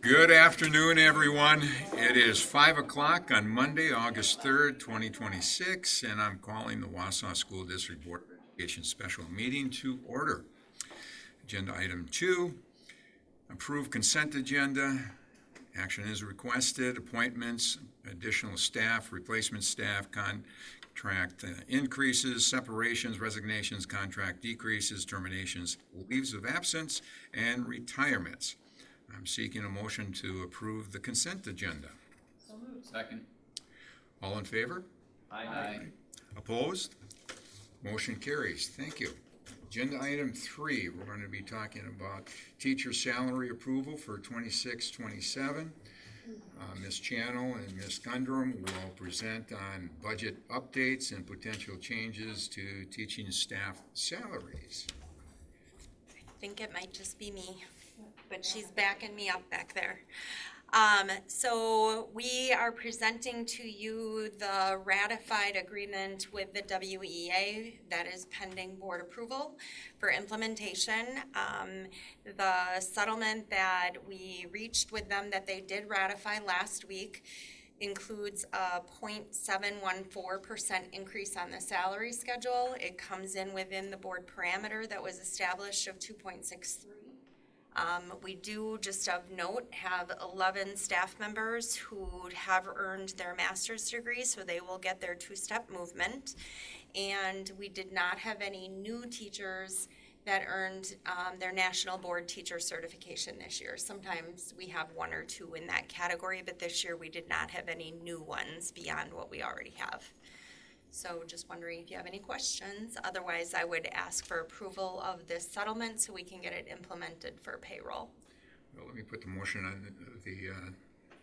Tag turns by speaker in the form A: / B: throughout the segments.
A: Good afternoon, everyone. It is 5 o'clock on Monday, August 3rd, 2026, and I'm calling the Wausau School District Board of Education special meeting to order. Agenda item 2, approve consent agenda. Action is requested. Appointments, additional staff, replacement staff, contract increases, separations, resignations, contract decreases, terminations, leaves of absence, and retirements. I'm seeking a motion to approve the consent agenda.
B: So moved.
C: Second.
A: All in favor?
C: Aye.
A: Opposed? Motion carries. Thank you. Agenda item 3, we're going to be talking about teacher salary approval for 26-27. Ms. Channel and Ms. Gundrum will present on budget updates and potential changes to teaching staff salaries.
D: I think it might just be me, but she's backing me up back there. So we are presenting to you the ratified agreement with the WEA that is pending board approval for implementation. The settlement that we reached with them that they did ratify last week includes a 0.714% increase on the salary schedule. It comes in within the board parameter that was established of 2.63. We do, just of note, have 11 staff members who have earned their master's degree, so they will get their two-step movement. And we did not have any new teachers that earned their national board teacher certification this year. Sometimes we have one or two in that category, but this year we did not have any new ones beyond what we already have. So just wondering if you have any questions. Otherwise, I would ask for approval of this settlement so we can get it implemented for payroll.
A: Well, let me put the motion on the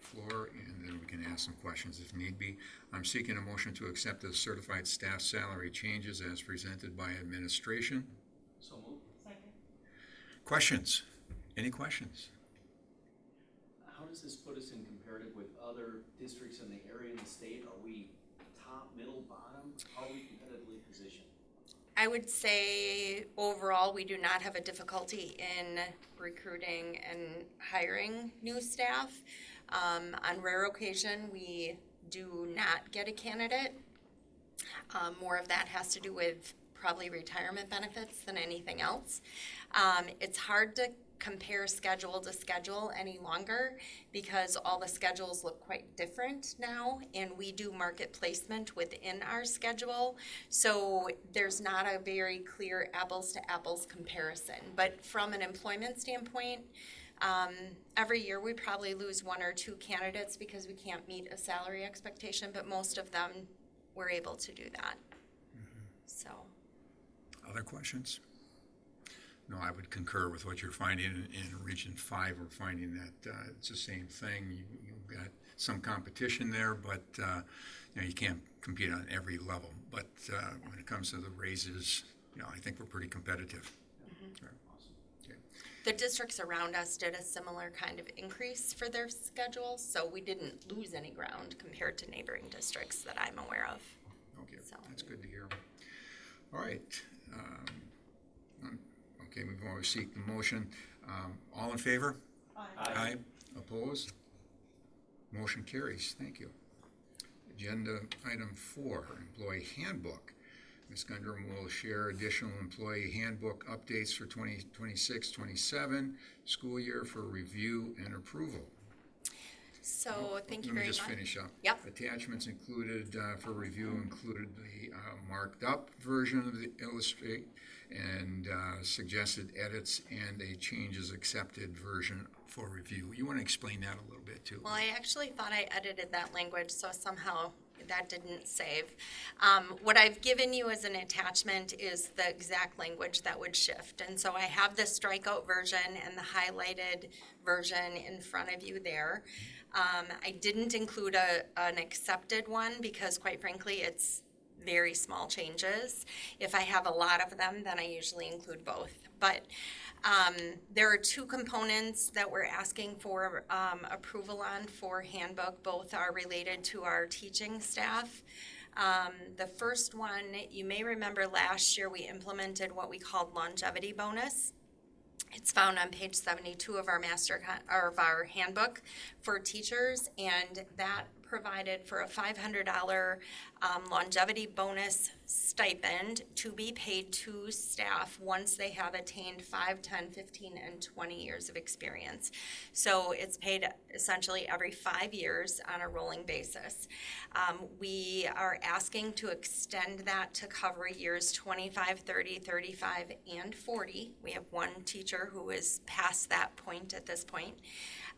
A: floor, and then we can ask some questions if need be. I'm seeking a motion to accept the certified staff salary changes as presented by administration.
C: So moved.
B: Second.
A: Questions? Any questions?
E: How does this put us in comparative with other districts in the area and the state? Are we top, middle, bottom? How are we competitively positioned?
D: I would say overall, we do not have a difficulty in recruiting and hiring new staff. On rare occasion, we do not get a candidate. More of that has to do with probably retirement benefits than anything else. It's hard to compare schedule to schedule any longer because all the schedules look quite different now, and we do market placement within our schedule, so there's not a very clear apples to apples comparison. But from an employment standpoint, every year we probably lose one or two candidates because we can't meet a salary expectation, but most of them we're able to do that. So
A: Other questions? No, I would concur with what you're finding in Region 5. We're finding that it's the same thing. You've got some competition there, but you can't compete on every level. But when it comes to the raises, I think we're pretty competitive.
D: mm-hmm.
E: Awesome.
A: Okay.
D: The districts around us did a similar kind of increase for their schedule, so we didn't lose any ground compared to neighboring districts that I'm aware of.
A: Okay,
D: So.
A: That's good to hear. All right. Okay, we've always seek the motion. All in favor?
B: Aye.
A: Opposed? Motion carries. Thank you. Agenda item 4, employee handbook. Ms. Gundrum will share additional employee handbook updates for 2026-27 school year for review and approval.
D: So thank you
A: Let me
D: very much.
A: just finish up.
D: Yep.
A: Attachments included for review included the marked up version of the Illustrate and suggested edits and a changes accepted version for review. You want to explain that a little bit too?
D: Well, I actually thought I edited that language, so somehow that didn't save. What I've given you as an attachment is the exact language that would shift. And so I have the strikeout version and the highlighted version in front of you there. I didn't include an accepted one because, quite frankly, it's very small changes. If I have a lot of them, then I usually include both. But there are two components that we're asking for approval on for handbook. Both are related to our teaching staff. The first one, you may remember last year we implemented what we called longevity bonus. It's found on page 72 of our or of our handbook for teachers, and that provided for a $500 longevity bonus stipend to be paid to staff once they have attained 5, 10, 15, and 20 years of experience. So it's paid essentially every 5 years on a rolling basis. We are asking to extend that to cover years 25, 30, 35, and 40. We have one teacher who is past that point at this point.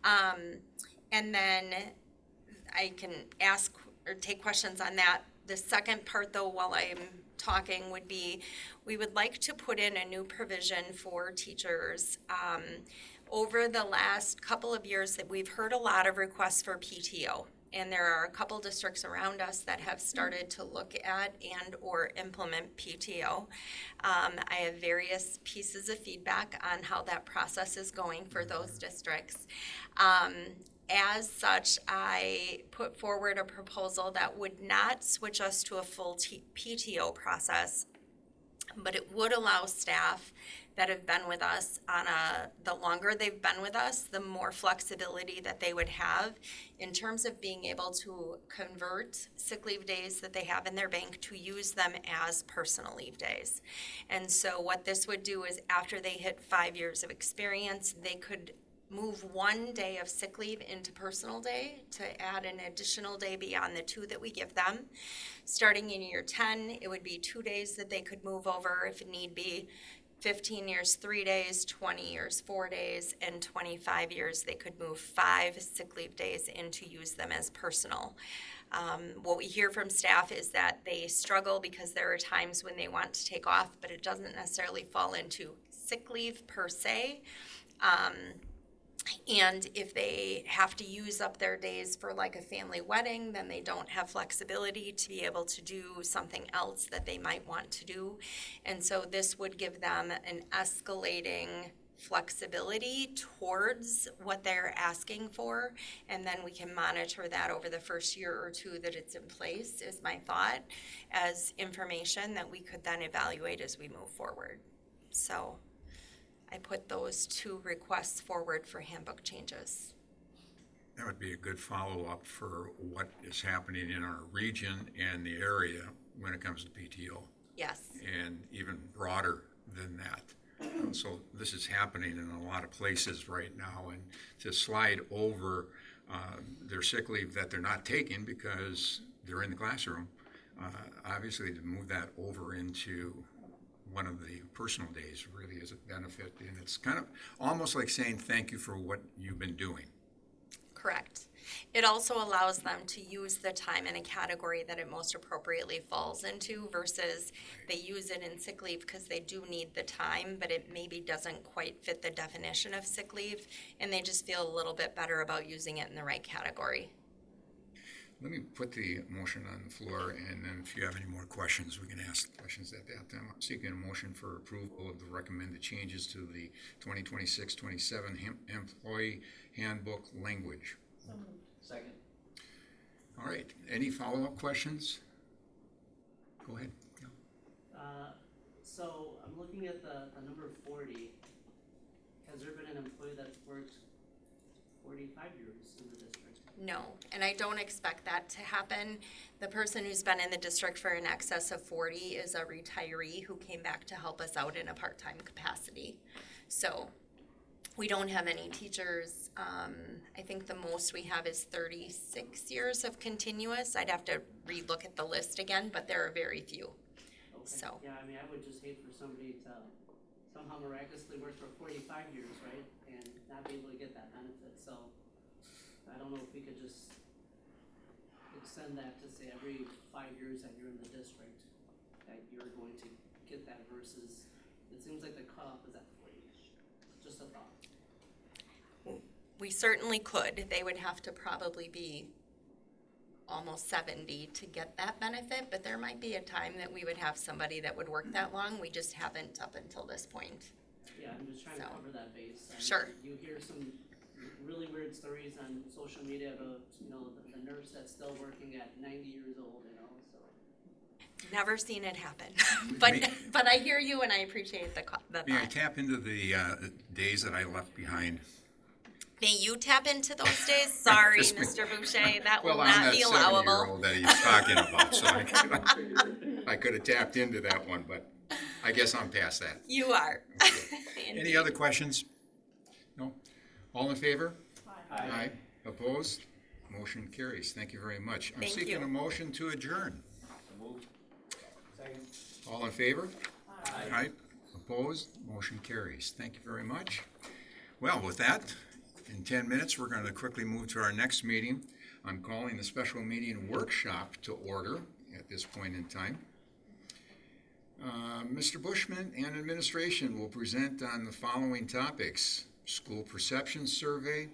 D: And then I can ask or take questions on that. The second part, though, while I'm talking, would be we would like to put in a new provision for teachers. Over the last couple of years, that we've heard a lot of requests for PTO. And there are a couple districts around us that have started to look at and or implement PTO. I have various pieces of feedback on how that process is going for those districts. As such, I put forward a proposal that would not switch us to a full PTO process, but it would allow staff that have been with us the longer they've been with us, the more flexibility that they would have in terms of being able to convert sick leave days that they have in their bank to use them as personal leave days. And so what this would do is after they hit 5 years of experience, they could move 1 day of sick leave into personal day to add an additional day beyond the 2 that we give them. Starting in year 10, it would be 2 days that they could move over if need be. 15 years, 3 days, 20 years, 4 days, and 25 years, they could move 5 sick leave days in to use them as personal. What we hear from staff is that they struggle because there are times when they want to take off, but it doesn't necessarily fall into sick leave per se. And if they have to use up their days for like a family wedding, then they don't have flexibility to be able to do something else that they might want to do. And so this would give them an escalating flexibility towards what they're asking for, and then we can monitor that over the first year or 2 that it's in place, is my thought, as information that we could then evaluate as we move forward. So I put those 2 requests forward for handbook changes.
A: That would be a good follow-up for what is happening in our region and the area when it comes to PTO,
D: Yes.
A: and even broader than that. So this is happening in a lot of places right now, and to slide over their sick leave that they're not taking because they're in the classroom, obviously to move that over into one of the personal days really is a benefit, and it's kind of almost like saying thank you for what you've been doing.
D: Correct. It also allows them to use the time in a category that it most appropriately falls into versus they use it in sick leave because they do need the time, but it maybe doesn't quite fit the definition of sick leave, and they just feel a little bit better about using it in the right category.
A: Let me put the motion on the floor, and then if you have any more questions, we can ask questions at that time. I'm seeking a motion for approval of the recommended changes to the 2026-27 employee handbook language.
E: Second.
A: All right, any follow-up questions? Go ahead. Yeah.
B: So I'm looking at the number 40. Has there been an employee that's worked 45 years in the district?
D: No, and I don't expect that to happen. The person who's been in the district for in excess of 40 is a retiree who came back to help us out in a part-time capacity. So we don't have any teachers. I think the most we have is 36 years of continuous. I'd have to relook at the list again, but there are very few.
B: Okay.
D: So.
B: Yeah, I mean, I would just hate for somebody to somehow miraculously work for 45 years, right, and not be able to get that benefit. So I don't know if we could just extend that to say every 5 years that you're in the district that you're going to get that versus, it seems like the cutoff is at 40. Just a thought.
D: We certainly could. They would have to probably be almost 70 to get that benefit, but there might be a time that we would have somebody that would work that long. We just haven't up until this point.
B: Yeah, I'm just trying to cover that base.
D: Sure.
B: You hear some really weird stories on social media about, the nurse that's still working at 90 years old, so.
D: Never seen it happen, but I hear you and I appreciate the
A: May I
D: thought.
A: tap into the days that I left behind?
D: May you tap into those days? Sorry,
A: Just-
D: Mr. Boucher, that will
A: Well, I'm
D: not
A: that
D: be allowable.
A: 70-year-old that he's talking about, so I could have tapped into that one, but I guess I'm past that.
D: You are.
A: Any other questions? No? All in favor?
E: Aye.
A: Opposed? Motion carries. Thank you very much. I'm
D: Thank
A: seeking
D: you.
A: a motion to adjourn.
E: So moved. Second.
A: All in favor?
E: Aye.
A: Opposed? Motion carries. Thank you very much. Well, with that, in 10 minutes, we're going to quickly move to our next meeting. I'm calling the special meeting workshop to order at this point in time. Mr. Bushman and administration will present on the following topics: school perception survey,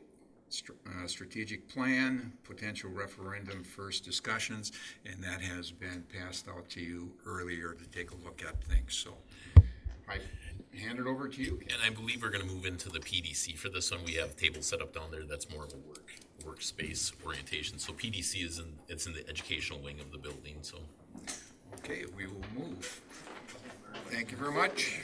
A: strategic plan, potential referendum, first discussions, and that has been passed out to you earlier to take a look at things. So I hand it over to you.
F: And I believe we're gonna move into the PDC for this one. We have a table set up down there that's more of a workspace orientation. So PDC it's in the educational wing of the building, so.
A: Okay, we will move. Thank you very much.